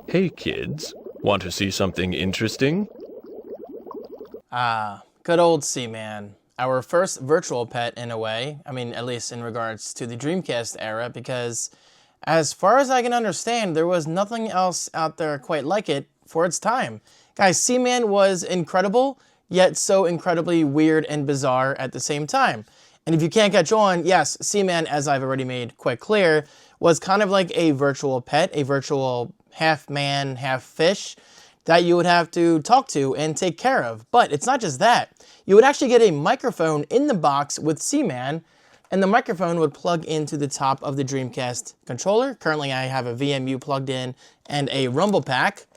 Hey kids, want to see something interesting? Ah, good old Seaman. Our first virtual pet in a way. I mean, at least in regards to the Dreamcast era, because as far as I can understand, there was nothing else out there quite like it for its time. Guys, Seaman was incredible, yet so incredibly weird and bizarre at the same time. And if you can't catch on, yes, Seaman, as I've already made quite clear, was kind of like a virtual pet, a virtual half man, half fish that you would have to talk to and take care of. But it's not just that. You would actually get a microphone in the box with Seaman, and the microphone would plug into the top of the Dreamcast controller. Currently, I have a VMU plugged in and a Rumble pack,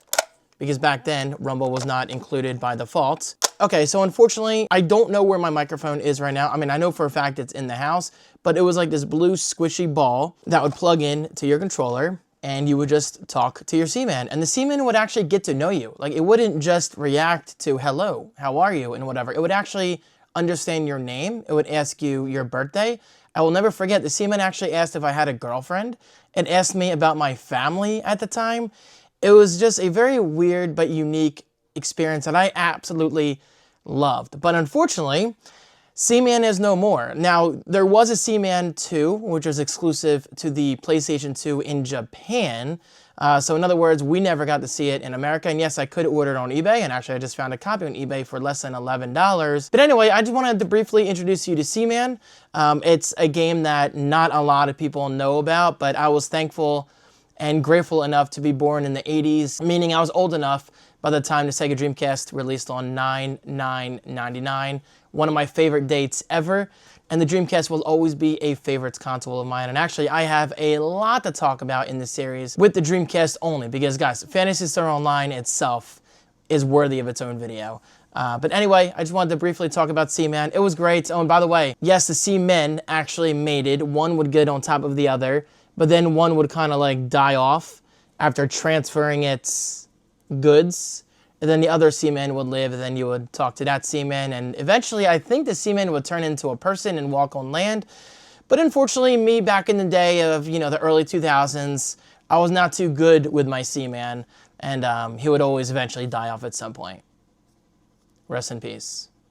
because back then, Rumble was not included by default. Okay, so unfortunately, I don't know where my microphone is right now. I mean, I know for a fact it's in the house, but it was like this blue squishy ball that would plug in to your controller, and you would just talk to your Seaman. And the Seaman would actually get to know you. Like, it wouldn't just react to, hello, how are you, and whatever. It would actually understand your name. It would ask you your birthday. I will never forget, the Seaman actually asked if I had a girlfriend. It asked me about my family at the time. It was just a very weird but unique experience that I absolutely loved. But unfortunately, Seaman is no more. Now, there was a Seaman 2, which was exclusive to the PlayStation 2 in Japan. So in other words, we never got to see it in America. And yes, I could order it on eBay, and actually I just found a copy on eBay for less than $11. But anyway, I just wanted to briefly introduce you to Seaman. It's a game that not a lot of people know about, but I was thankful and grateful enough to be born in the 80s, meaning I was old enough by the time the Sega Dreamcast released on 9/9/99, one of my favorite dates ever, and the Dreamcast will always be a favorite console of mine. And actually, I have a lot to talk about in this series with the Dreamcast only, because guys, Phantasy Star Online itself is worthy of its own video. But anyway, I just wanted to briefly talk about Seaman. It was great. Oh, and by the way, yes, the Seamen actually mated. One would get on top of the other, but then one would kind of like die off after transferring its goods, and then the other Seaman would live, and then you would talk to that Seaman, and eventually I think the Seaman would turn into a person and walk on land. But unfortunately, me back in the day of, you know, the early 2000s, I was not too good with my Seaman, and he would always eventually die off at some point. Rest in peace.